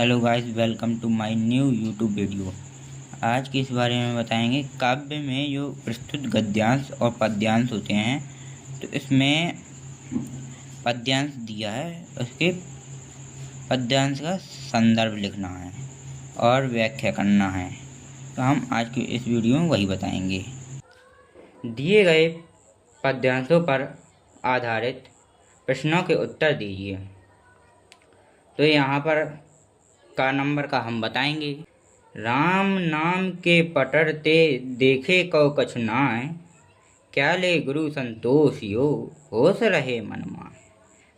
Hello guys, welcome to my new YouTube video. आज के इस बारे में बताएंगे काव्य में जो प्रस्तुत गद्यांश और पद्यांश होते हैं। तो इसमें पद्यांश दिया है, उसके पद्यांश का संदर्भ लिखना है और व्याख्या करना है। तो हम आज के इस वीडियो में वही बताएंगे। दिए गए पद्यांशों पर आधारित प्रश्नों के उत्तर दीजिए। तो यहाँ पर का नंबर का हम बताएंगे। राम नाम के पटर ते देखे कौ कछु नाय, क्या ले गुरु संतोष यो होश रहे मन माय।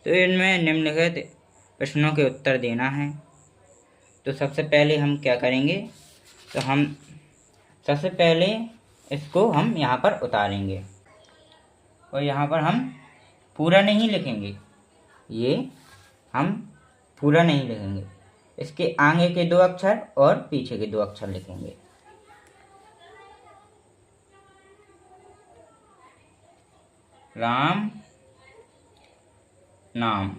तो इनमें निम्नलिखित प्रश्नों के उत्तर देना है। तो सबसे पहले हम क्या करेंगे, तो हम सबसे पहले इसको हम यहाँ पर उतारेंगे और यहाँ पर हम पूरा नहीं लिखेंगे। ये हम पूरा नहीं लिखेंगे, इसके आगे के दो अक्षर और पीछे के दो अक्षर लिखेंगे। राम नाम,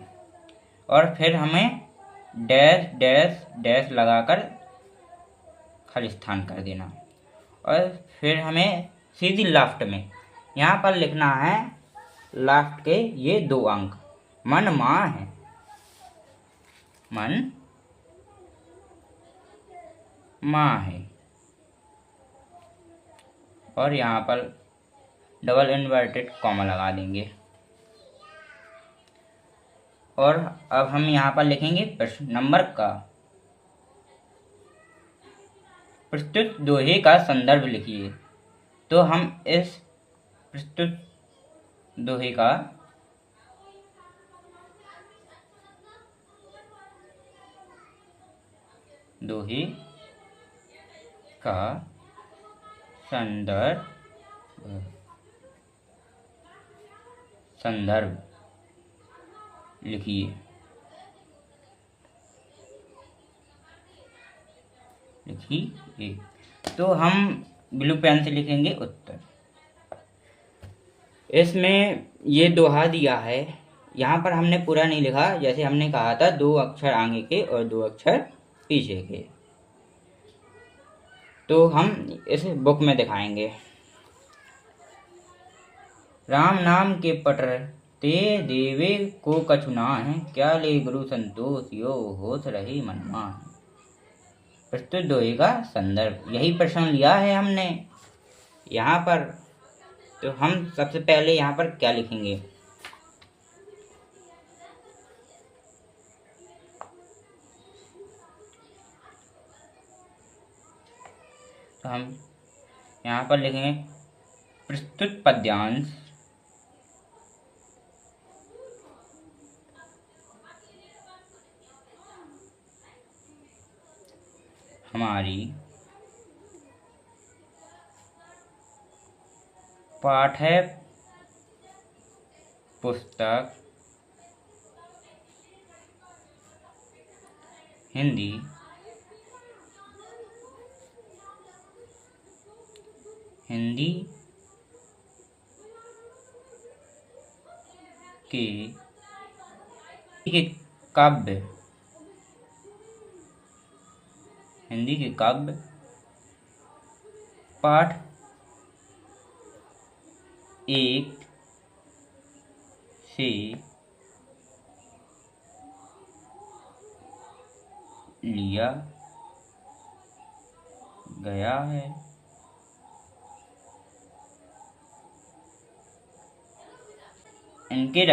और फिर हमें डैश डैश डैश लगाकर खाली स्थान कर देना। और फिर हमें सीधी लास्ट में यहाँ पर लिखना है, लास्ट के ये दो अंक मन माँ है, मन माँ है। और यहाँ पर डबल इन्वर्टेड कॉमा लगा देंगे। और अब हम यहाँ पर लिखेंगे प्रश्न नंबर का। प्रस्तुत दोहे का संदर्भ लिखिए। तो हम इस प्रस्तुत दोहे का संदर्भ लिखिए। तो हम ब्लू पेन से लिखेंगे उत्तर। इसमें ये दोहा दिया है, यहाँ पर हमने पूरा नहीं लिखा, जैसे हमने कहा था दो अक्षर आगे के और दो अक्षर पीछे के। तो हम इस बुक में दिखाएंगे। राम नाम के पटर ते देवे को कछु नाय, क्या ले गुरु संतोष यो होश रहे मन माय। प्रस्तुत दोहे का संदर्भ, यही प्रश्न लिया है हमने यहाँ पर। तो हम सबसे पहले यहाँ पर क्या लिखेंगे, तो हम यहाँ पर लिखेंगे प्रस्तुत पद्यांश हमारी पाठ्य पुस्तक हिंदी के काव्य पाठ 1 से लिया गया है। इनके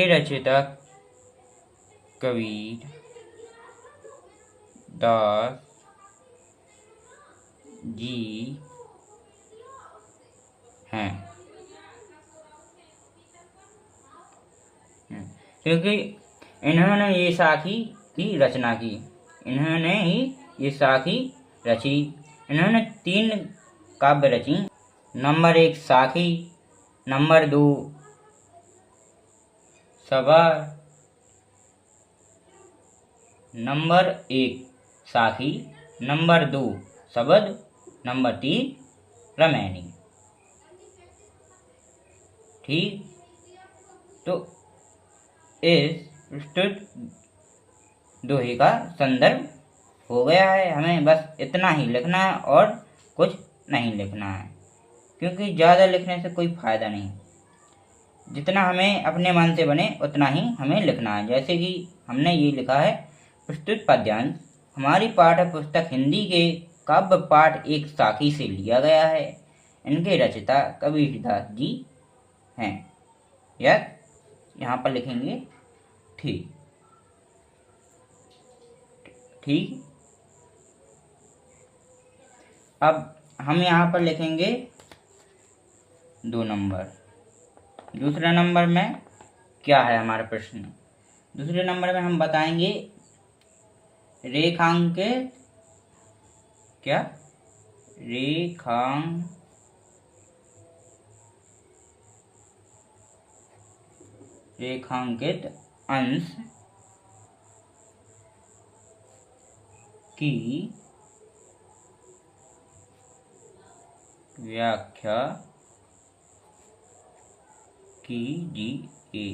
रचयिता कबीर दास जी हैं। क्योंकि इन्होंने ये साखी की रचना की, इन्होंने ही ये साखी रची। इन्होंने 3 काव्य रची। नंबर 1 साखी, नंबर 2 सभा, नंबर 1 साखी, नंबर 2 शबद, नंबर 3 रामायणी। ठीक, तो इस प्रस्तुत दोहे का संदर्भ हो गया है। हमें बस इतना ही लिखना है और कुछ नहीं लिखना है, क्योंकि ज़्यादा लिखने से कोई फ़ायदा नहीं। जितना हमें अपने मन से बने उतना ही हमें लिखना है। जैसे कि हमने ये लिखा है, प्रस्तुत पद्यांश हमारी पाठ्य पुस्तक हिंदी के काव्य पाठ एक साखी से लिया गया है। इनके रचयिता कबीरदास जी हैं। यह यहाँ पर लिखेंगे ठीक। अब हम यहाँ पर लिखेंगे 2 नंबर। दूसरे नंबर में क्या है हमारा प्रश्न? दूसरे नंबर में हम बताएंगे रेखांकित अंश की व्याख्या कीजिए।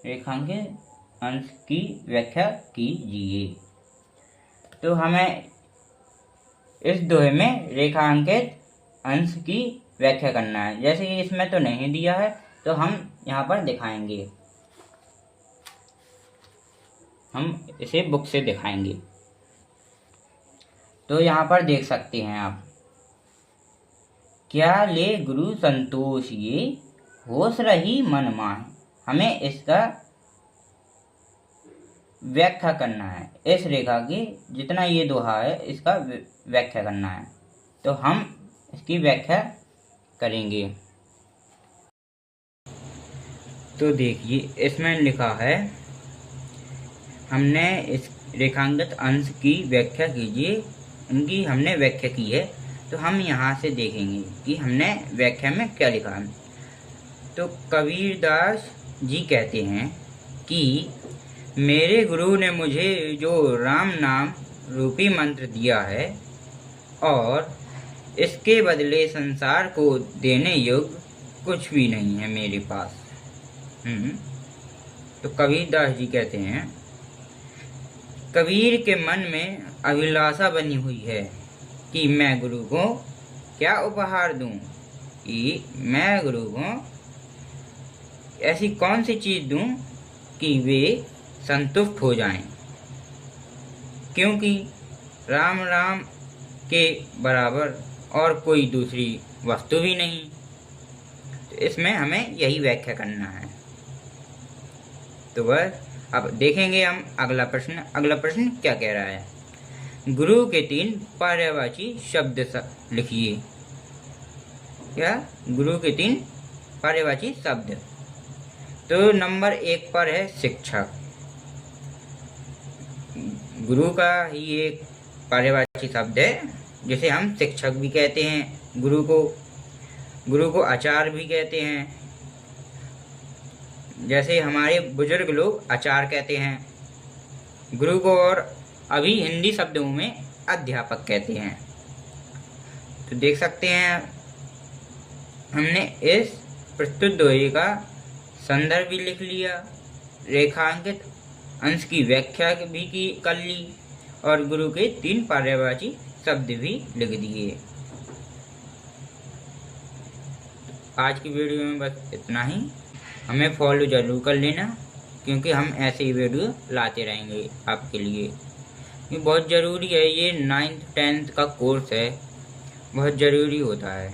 रेखांकित अंश की व्याख्या कीजिए। तो हमें इस दोहे में रेखांकित अंश की व्याख्या करना है। जैसे कि इसमें तो नहीं दिया है, तो हम यहाँ पर दिखाएंगे। हम इसे बुक से दिखाएंगे। तो यहाँ पर देख सकते हैं आप, क्या ले गुरु संतोष ये, होश रही मन माहे। हमें इसका व्याख्या करना है। इस रेखा की जितना ये दोहा है इसका व्याख्या करना है। तो हम इसकी व्याख्या करेंगे। तो देखिए, इसमें लिखा है, हमने इस रेखांकित अंश की व्याख्या कीजिए। इनकी हमने व्याख्या की है। तो हम यहाँ से देखेंगे कि हमने व्याख्या में क्या लिखा है। तो कबीरदास जी कहते हैं कि मेरे गुरु ने मुझे जो राम नाम रूपी मंत्र दिया है और इसके बदले संसार को देने योग्य कुछ भी नहीं है मेरे पास। तो कबीरदास जी कहते हैं, कबीर के मन में अभिलाषा बनी हुई है कि मैं गुरु को क्या उपहार दूं, कि मैं गुरु को ऐसी कौन सी चीज़ दूं कि वे संतुष्ट हो जाएं, क्योंकि राम राम के बराबर और कोई दूसरी वस्तु भी नहीं। तो इसमें हमें यही व्याख्या करना है। तो बस अब देखेंगे हम अगला प्रश्न। अगला प्रश्न क्या कह रहा है? गुरु के 3 पर्यायवाची शब्द लिखिए। क्या? गुरु के 3 पर्यायवाची शब्द। तो नंबर 1 पर है शिक्षक। गुरु का ही एक पर्यायवाची शब्द है, जिसे हम शिक्षक भी कहते हैं। गुरु को आचार्य भी कहते हैं। जैसे हमारे बुजुर्ग लोग आचार्य कहते हैं गुरु को, और अभी हिंदी शब्दों में अध्यापक कहते हैं। तो देख सकते हैं हमने इस प्रस्तुत दोहे का संदर्भ भी लिख लिया, रेखांकित अंश की व्याख्या भी कर ली, और गुरु के 3 पर्यायवाची शब्द भी लिख दिए। आज की वीडियो में बस इतना ही। हमें फॉलो ज़रूर कर लेना, क्योंकि हम ऐसे ही वीडियो लाते रहेंगे आपके लिए। ये बहुत ज़रूरी है। ये 9th 10th का कोर्स है, बहुत ज़रूरी होता है।